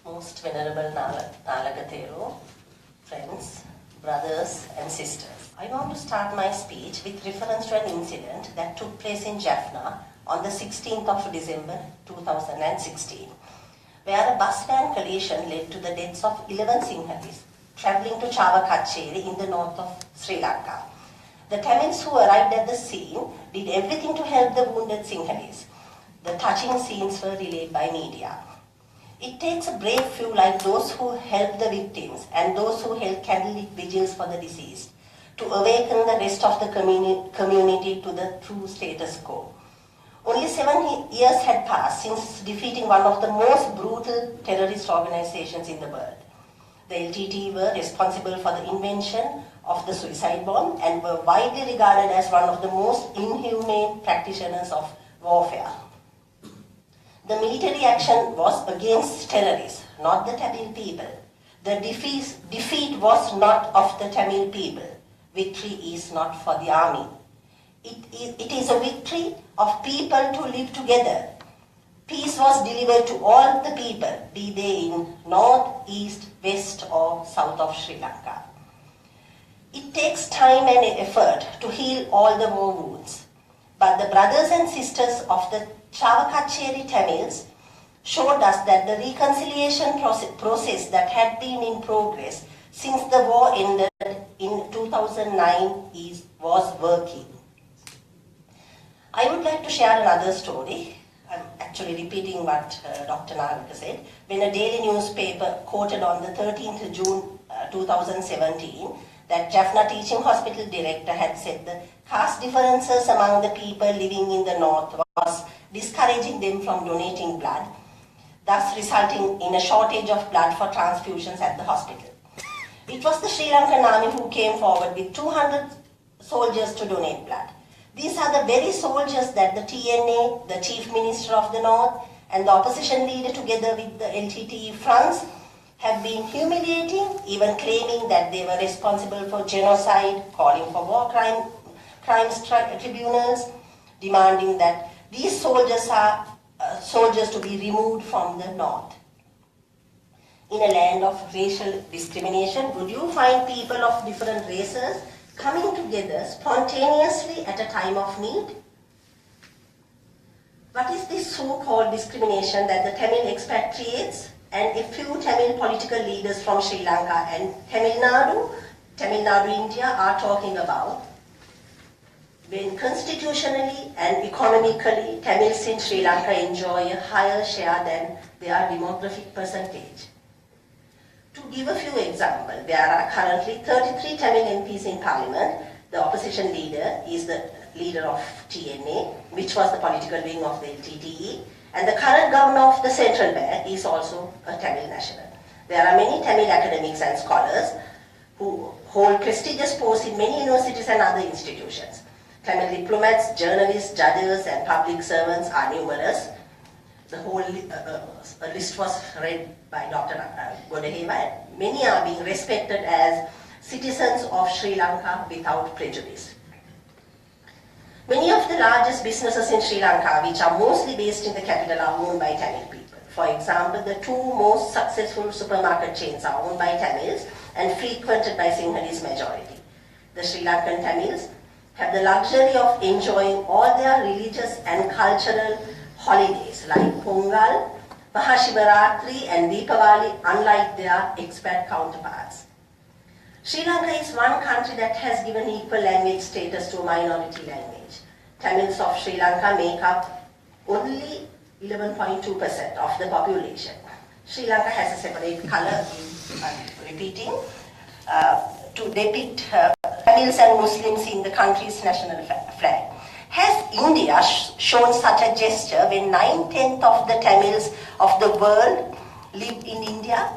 Most Venerable Nalagatheru, friends, brothers and sisters. I want to start my speech with reference to an incident that took place in Jaffna on the 16th of December 2016, where a bus van collision led to the deaths of 11 Sinhalese travelling to Chavakacheri in the north of Sri Lanka. The Tamils who arrived at the scene did everything to help the wounded Sinhalese. The touching scenes were relayed by media. It takes a brave few like those who help the victims and those who held candlelit vigils for the deceased to awaken the rest of the community to the true status quo. Only 7 years had passed since defeating one of the most brutal terrorist organizations in the world. The LTTE were responsible for the invention of the suicide bomb and were widely regarded as one of the most inhumane practitioners of warfare. The military action was against terrorists, not the Tamil people. The defeat was not of the Tamil people. Victory is not for the army. It is a victory of people to live together. Peace was delivered to all the people, be they in north, east, west or south of Sri Lanka. It takes time and effort to heal all the war wounds. But the brothers and sisters of the Chavakacheri Tamils showed us that the reconciliation process that had been in progress since the war ended in 2009 was working. I would like to share another story. I'm actually repeating what Dr. Nalaka said. When a daily newspaper quoted on the 13th June 2017 that Jaffna Teaching Hospital director had said the caste differences among the people living in the north was discouraging them from donating blood, thus resulting in a shortage of blood for transfusions at the hospital. It was the Sri Lankan army who came forward with 200 soldiers to donate blood. These are the very soldiers that the TNA, the Chief Minister of the North, and the opposition leader together with the LTTE fronts have been humiliating, even claiming that they were responsible for genocide, calling for war crimes tribunals, demanding that these soldiers are soldiers to be removed from the north. In a land of racial discrimination, would you find people of different races coming together spontaneously at a time of need? What is this so-called discrimination that the Tamil expatriates and a few Tamil political leaders from Sri Lanka and Tamil Nadu, India are talking about? When constitutionally and economically Tamils in Sri Lanka enjoy a higher share than their demographic percentage. To give a few examples, there are currently 33 Tamil MPs in Parliament. The opposition leader is the leader of TNA, which was the political wing of the LTTE, and the current governor of the central bank is also a Tamil national. There are many Tamil academics and scholars who hold prestigious posts in many universities and other institutions. Tamil diplomats, journalists, judges and public servants are numerous. The whole list was read by Dr. Godaheva, and many are being respected as citizens of Sri Lanka without prejudice. Many of the largest businesses in Sri Lanka, which are mostly based in the capital, are owned by Tamil people. For example, the 2 most successful supermarket chains are owned by Tamils and frequented by Sinhalese majority. The Sri Lankan Tamils have the luxury of enjoying all their religious and cultural holidays like Pongal, Mahashivaratri and Deepavali, unlike their expat counterparts. Sri Lanka is one country that has given equal language status to a minority language. Tamils of Sri Lanka make up only 11.2% of the population. Sri Lanka has a separate colour, repeating, to depict Tamils and Muslims in the country's national flag. Has India shown such a gesture when 9/10 of the Tamils of the world live in India?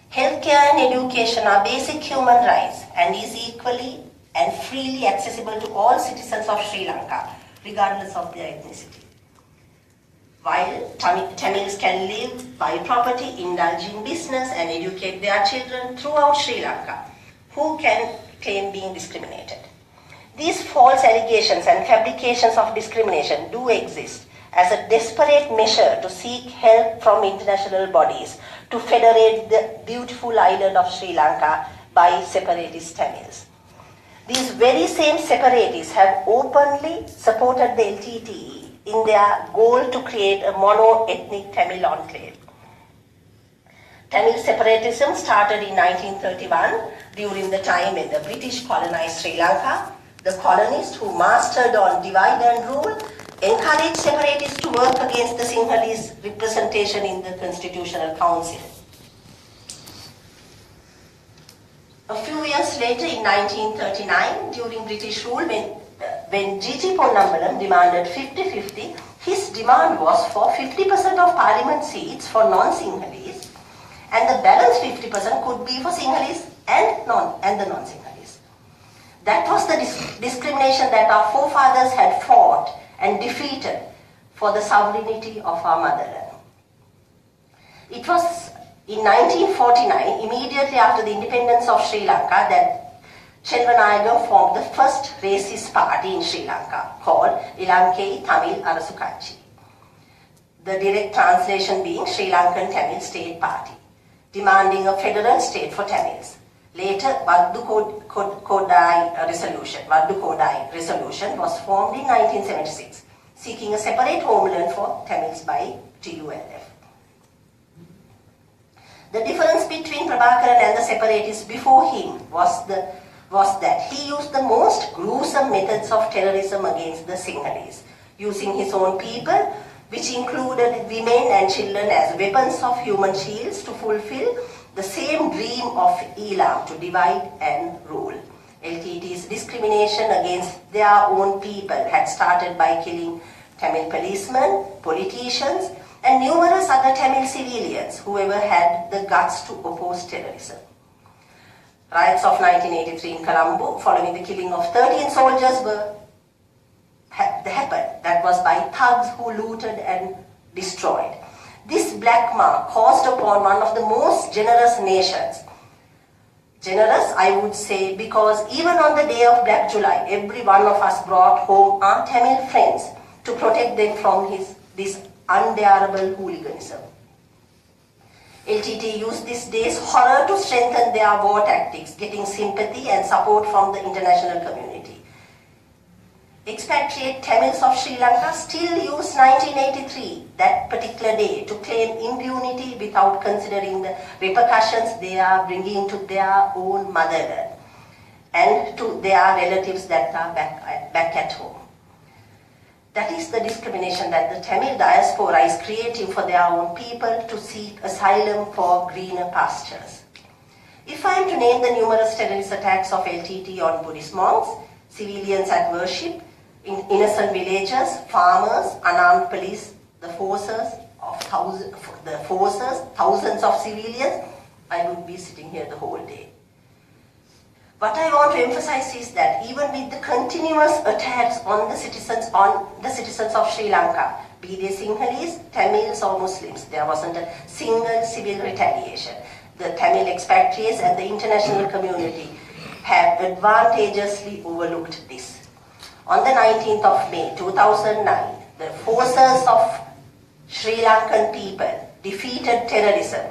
Healthcare and education are basic human rights and is equally and freely accessible to all citizens of Sri Lanka, regardless of their ethnicity. While Tamils can live, buy property, indulge in business and educate their children throughout Sri Lanka, who can claim being discriminated? These false allegations and fabrications of discrimination do exist, as a desperate measure to seek help from international bodies to federate the beautiful island of Sri Lanka by separatist Tamils. These very same separatists have openly supported the LTTE in their goal to create a mono-ethnic Tamil enclave. Tamil separatism started in 1931 during the time when the British colonized Sri Lanka. The colonists, who mastered on divide and rule, encouraged separatists to work against the Sinhalese representation in the Constitutional Council. A few years later, in 1939, during British rule, when G.G. Ponnambalam demanded 50-50, his demand was for 50% of parliament seats for non-Sinhalese, and the balance 50% could be for Sinhalese and the non-Sinhalese. That was the discrimination that our forefathers had fought and defeated for the sovereignty of our motherland. It was in 1949, immediately after the independence of Sri Lanka, that Selvanayagam formed the first racist party in Sri Lanka, called Ilankai Tamil Arasu Katchi. The direct translation being Sri Lankan Tamil State Party, demanding a federal state for Tamils. Later, Vaddu Kodai resolution was formed in 1976, seeking a separate homeland for Tamils by TULF. The difference between Prabhakaran and the separatists before him was that he used the most gruesome methods of terrorism against the Sinhalese, using his own people, which included women and children, as weapons of human shields to fulfill the same dream of Elam to divide and rule. LTT's discrimination against their own people had started by killing Tamil policemen, politicians, and numerous other Tamil civilians, whoever had the guts to oppose terrorism. Riots of 1983 in Colombo, following the killing of 13 soldiers, happened. That was by thugs who looted and destroyed. This black mark caused upon one of the most generous nations. Generous, I would say, because even on the day of Black July, every one of us brought home our Tamil friends to protect them from this unbearable hooliganism. LTT used this day's horror to strengthen their war tactics, getting sympathy and support from the international community. Expatriate Tamils of Sri Lanka still use 1983, that particular day, to claim impunity without considering the repercussions they are bringing to their own motherland and to their relatives that are back at home. That is the discrimination that the Tamil diaspora is creating for their own people to seek asylum for greener pastures. If I am to name the numerous terrorist attacks of LTT on Buddhist monks, civilians at worship, innocent villagers, farmers, unarmed police, thousands of civilians, I would be sitting here the whole day. What I want to emphasize is that even with the continuous attacks on the citizens of Sri Lanka, be they Sinhalese, Tamils or Muslims, there wasn't a single civil retaliation. The Tamil expatriates and the international community have advantageously overlooked this. On the 19th of May 2009, the forces of Sri Lankan people defeated terrorism.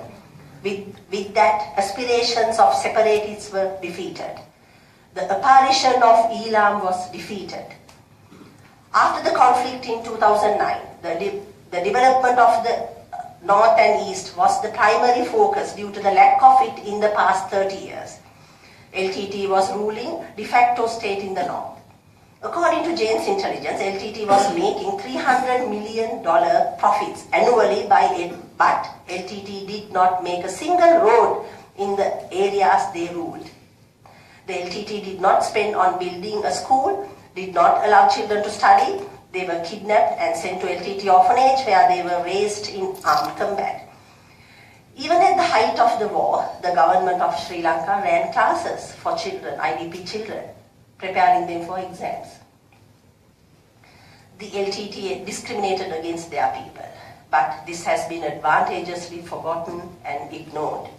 With that, aspirations of separatists were defeated. The apparition of Elam was defeated. After the conflict in 2009, the development of the North and East was the primary focus due to the lack of it in the past 30 years. LTT was ruling de facto state in the North. According to Jane's intelligence, LTT was making $300 million profits annually but LTT did not make a single road in the areas they ruled. The LTT did not spend on building a school, did not allow children to study. They were kidnapped and sent to LTT orphanage where they were raised in armed combat. Even at the height of the war, the government of Sri Lanka ran classes for children, IDP children, preparing them for exams. The LTT discriminated against their people, but this has been advantageously forgotten and ignored.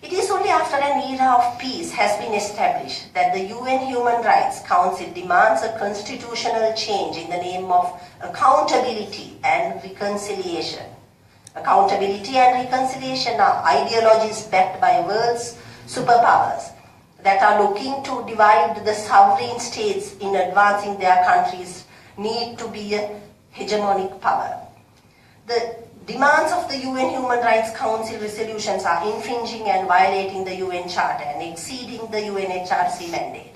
It is only after an era of peace has been established that the UN Human Rights Council demands a constitutional change in the name of accountability and reconciliation. Accountability and reconciliation are ideologies backed by world's superpowers that are looking to divide the sovereign states in advancing their countries' need to be a hegemonic power. The demands of the UN Human Rights Council resolutions are infringing and violating the UN Charter and exceeding the UNHRC mandate.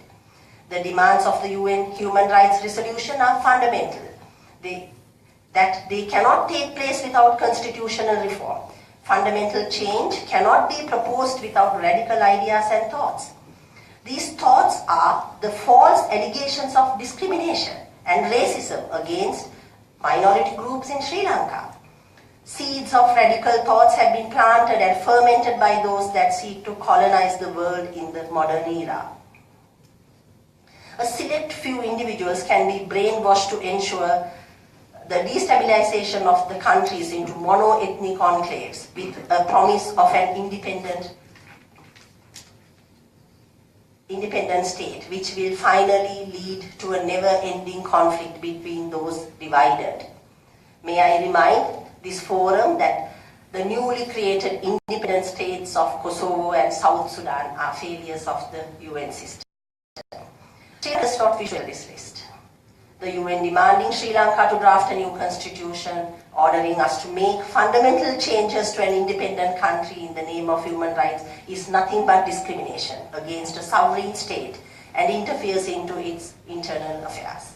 The demands of the UN Human Rights Resolution are fundamental. That they cannot take place without constitutional reform. Fundamental change cannot be proposed without radical ideas and thoughts. These thoughts are the false allegations of discrimination and racism against minority groups in Sri Lanka. Seeds of radical thoughts have been planted and fermented by those that seek to colonize the world in the modern era. A select few individuals can be brainwashed to ensure the destabilization of the countries into mono-ethnic enclaves with a promise of an independent state, which will finally lead to a never-ending conflict between those divided. May I remind this forum that the newly created independent states of Kosovo and South Sudan are failures of the UN system. Sri Lanka does not visual this list. The UN demanding Sri Lanka to draft a new constitution, ordering us to make fundamental changes to an independent country in the name of human rights is nothing but discrimination against a sovereign state and interferes into its internal affairs.